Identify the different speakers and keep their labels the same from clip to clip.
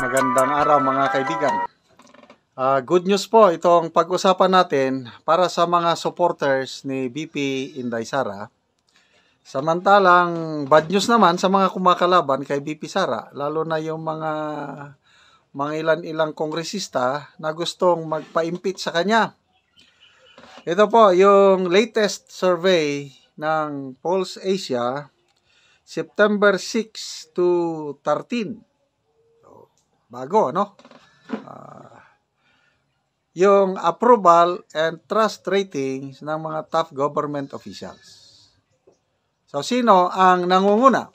Speaker 1: Magandang araw mga kaibigan. Good news po itong pag-usapan natin para sa mga supporters ni BP Inday Sara. Samantalang bad news naman sa mga kumakalaban kay BP Sara, lalo na yung mga ilan-ilang kongresista na gustong magpa-impeach sa kanya. Ito po yung latest survey ng Polls Asia, September 6 to 13. Bago, no? Yung approval and trust ratings ng mga top government officials. So, sino ang nangunguna?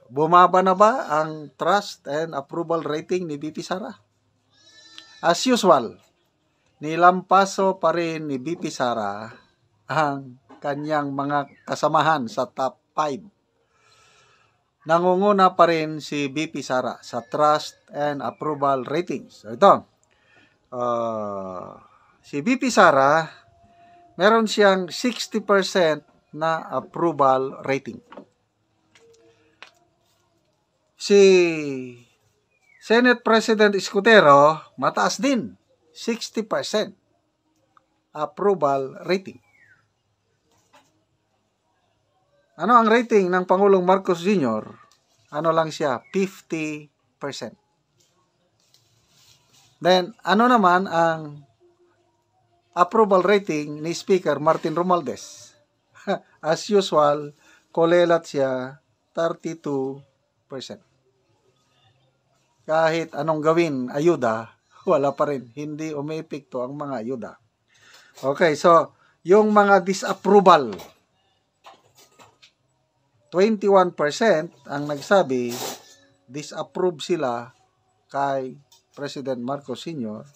Speaker 1: Bumaba na ba ang trust and approval rating ni BP Sara? As usual, nilampaso pa rin ni BP Sara ang kanyang mga kasamahan sa top 5. Nangunguna pa rin si BP Sara sa trust and approval ratings. So, ito. Si BP Sara, meron siyang 60% na approval rating. Si Senate President Escudero, mataas din. 60% approval rating. Ano ang rating ng Pangulong Marcos Jr.? Ano lang siya? 50%. Then, ano naman ang approval rating ni Speaker Martin Romualdez? As usual, kolelat siya, 32%. Kahit anong gawin, ayuda, wala pa rin. Hindi umiepekto ang mga ayuda. Okay, so, yung mga disapproval, 21% ang nagsabi disapprove sila kay President Marcos Sr.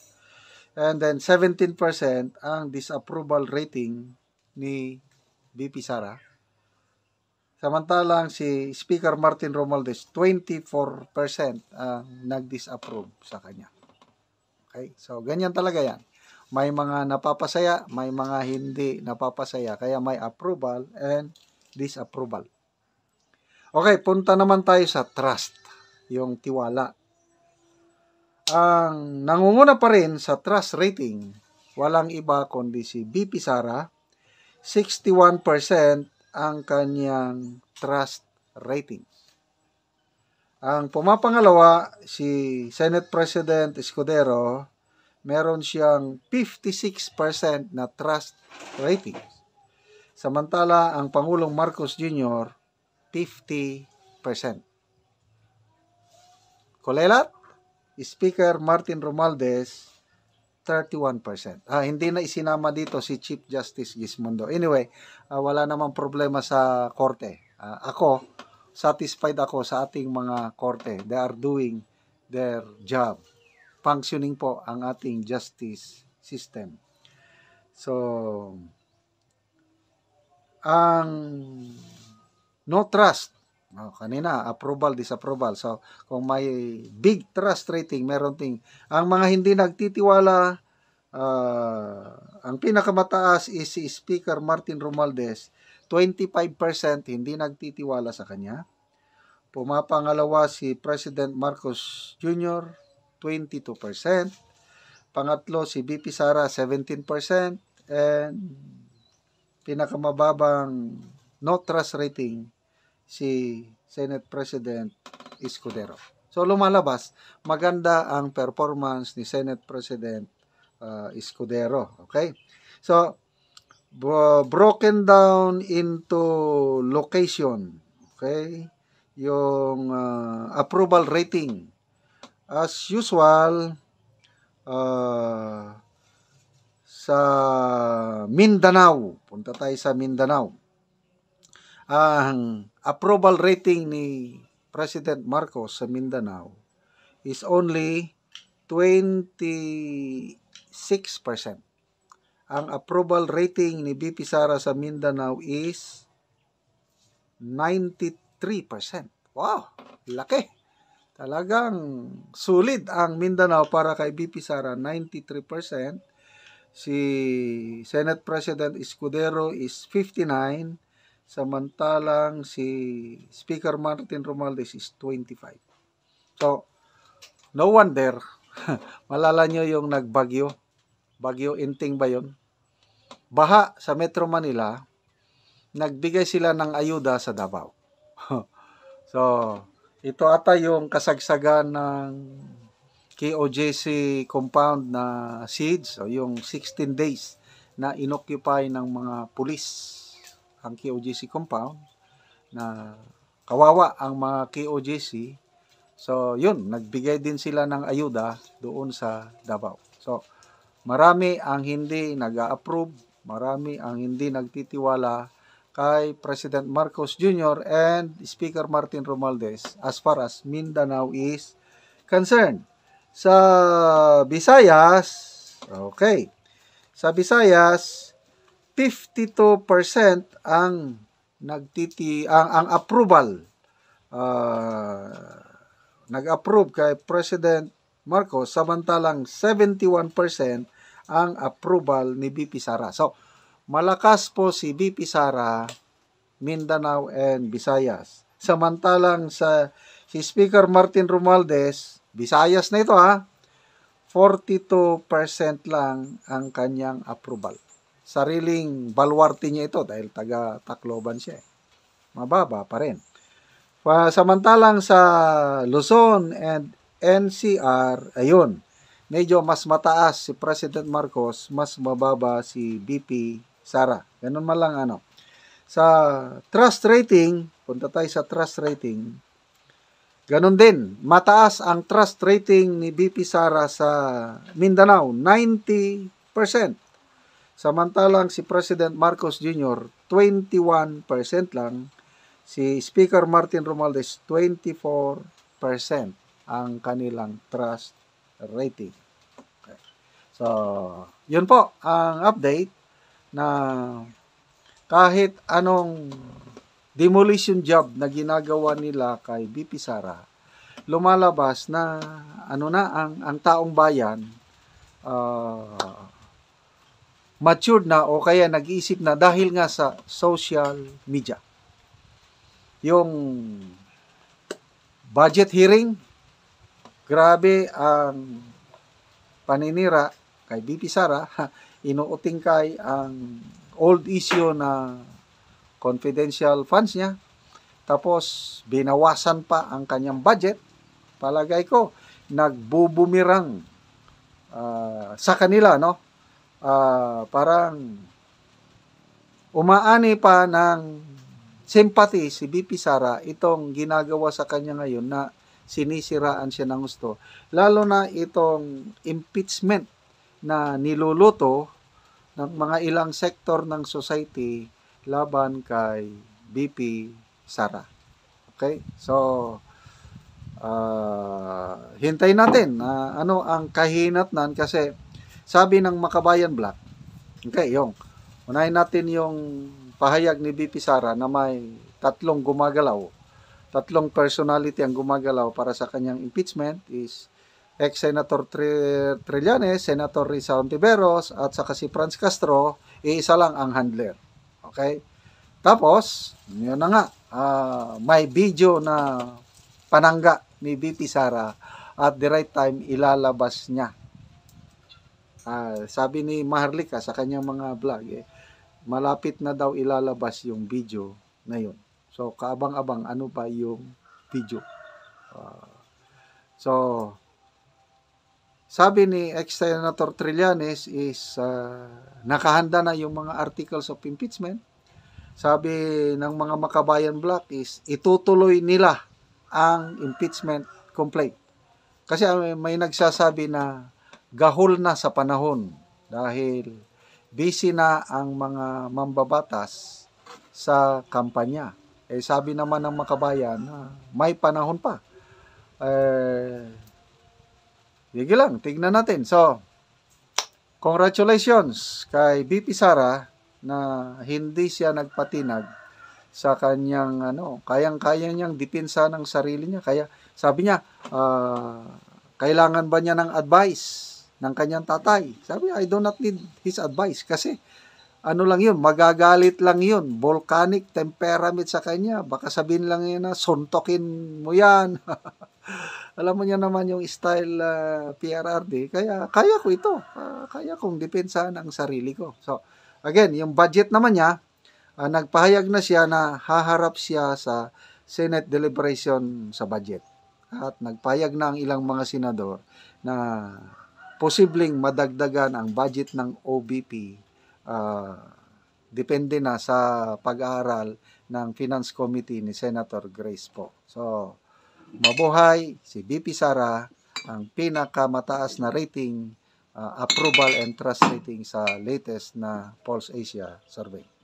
Speaker 1: And then 17% ang disapproval rating ni BP Sara. Samantalang si Speaker Martin Romualdez, 24% ang nag-disapprove sa kanya. Okay? So, ganyan talaga yan. May mga napapasaya, may mga hindi napapasaya. Kaya may approval and disapproval. Okay, punta naman tayo sa trust, yung tiwala. Ang nangunguna pa rin sa trust rating, walang iba kundi si BP Sara, 61% ang kanyang trust rating. Ang pumapangalawa, si Senate President Escudero, meron siyang 56% na trust rating. Samantala, ang Pangulong Marcos Jr., 50%. Kolelat, Speaker Martin Romualdez, 31%. Hindi na isinama dito si Chief Justice Gismondo. Anyway, wala namang problema sa korte. Ako, satisfied ako sa ating mga korte. They are doing their job. Functioning po ang ating justice system. So, ang no trust. Kanina, approval, disapproval. So, kung may big trust rating, meron ting. Ang mga hindi nagtitiwala, ang pinakamataas is si Speaker Martin Romualdez, 25% hindi nagtitiwala sa kanya. Pumapangalawa si President Marcos Jr., 22%. Pangatlo si BP Sara, 17%. And pinakamababang no trust rating, si Senate President Escudero. So, lumalabas, maganda ang performance ni Senate President Escudero. Okay? So, broken down into location. Okay? Yung approval rating. As usual, sa Mindanao. Punta tayo sa Mindanao. Ang approval rating ni President Marcos sa Mindanao is only 26%. Ang approval rating ni BP Sara sa Mindanao is 93%. Wow, laki. Talagang sulit ang Mindanao para kay BP Sara, 93%. Si Senate President Escudero is 59%. Samantalang si Speaker Martin Romualdez is 25. So, no wonder, malala nyo yung nagbagyo. Bagyo Inting ba yun? Baha sa Metro Manila, nagbigay sila ng ayuda sa Davao. So, ito ata yung kasagsagan ng KOJC compound na siege, so yung 16 days na inoccupy ng mga pulis ang KOJC compound, na kawawa ang mga KOJC. So, yun, nagbigay din sila ng ayuda doon sa Davao. So, marami ang hindi nag-a-approve, marami ang hindi nagtitiwala kay President Marcos Jr. and Speaker Martin Romualdez as far as Mindanao is concerned. Sa Visayas, okay, sa Visayas, 52% ang ang approval, nag-approve kay President Marcos, samantalang 71% ang approval ni BP Sara. So, malakas po si BP Sara, Mindanao and Visayas. Samantalang si Speaker Martin Romualdez, Visayas na ito 42% lang ang kanyang approval. Sariling baluarte niya ito dahil taga Tacloban siya. Mababa pa rin. Samantalang sa Luzon and NCR, ayun, medyo mas mataas si President Marcos, mas mababa si BP Sara. Ganun man lang Sa trust rating, punta tayo sa trust rating, ganun din, mataas ang trust rating ni BP Sara sa Mindanao, 90%. Samantalang si President Marcos Jr., 21% lang. Si Speaker Martin Romualdez, 24% ang kanilang trust rating. Okay. So, yun po ang update na kahit anong demolition job na ginagawa nila kay BP Sara, lumalabas na ang taong bayan matured na o kaya nag-iisip na dahil nga sa social media. Yung budget hearing, grabe ang paninira kay BP Sara, inuutingkay ang old issue na confidential funds niya, tapos binawasan pa ang kanyang budget. Palagay ko, nagbubumirang sa kanila, parang umaani pa ng sympathy si BP Sara itong ginagawa sa kanya ngayon na sinisiraan siya ng gusto. Lalo na itong impeachment na niluluto ng mga ilang sektor ng society laban kay BP Sara. Okay? So, hintayin natin na ano ang kahinatnan kasi sabi ng Makabayan Black, okay, unahin natin yung pahayag ni BP Sara na may tatlong personality ang gumagalaw para sa kanyang impeachment is ex-Senator Trillanes, Senator Risa Ontiveros, at saka si Franz Castro, isa lang ang handler. Okay? Tapos, yun na nga, may video na panangga ni BP Sara at the right time ilalabas niya. Sabi ni Maharlika sa kanyang mga vlog, malapit na daw ilalabas yung video na yun. So, kaabang-abang ano pa yung video. So, sabi ni ex-Senator Trillanes is nakahanda na yung mga articles of impeachment. Sabi ng mga Makabayan Black is itutuloy nila ang impeachment complaint. Kasi may nagsasabi na gahol na sa panahon dahil busy na ang mga mambabatas sa kampanya. Sabi naman ng Makabayan na may panahon pa. Sige lang, tignan natin. So, congratulations kay BP Sara na hindi siya nagpatinag sa kanyang kayang-kaya niyang depensa ng sarili niya. Kaya sabi niya, kailangan ba niya ng advice ng kanyang tatay? Sabi niya, I do not need his advice kasi lang yun, magagalit lang yun. Volcanic temperament sa kanya. Baka sabihin lang yun na suntokin mo yan. Alam mo niya naman yung style PRRD, kaya kaya ko ito. Kaya kong depensahan ang sarili ko. So, again, yung budget naman niya, nagpahayag na siya na haharap siya sa Senate deliberation sa budget. At nagpahayag na ang ilang mga senador na posibleng madagdagan ang budget ng OBP. Depende na sa pag-aaral ng Finance Committee ni Senator Grace Poe. So, mabuhay si VP Sara, ang pinakamataas na rating, approval and trust rating sa latest na Pulse Asia survey.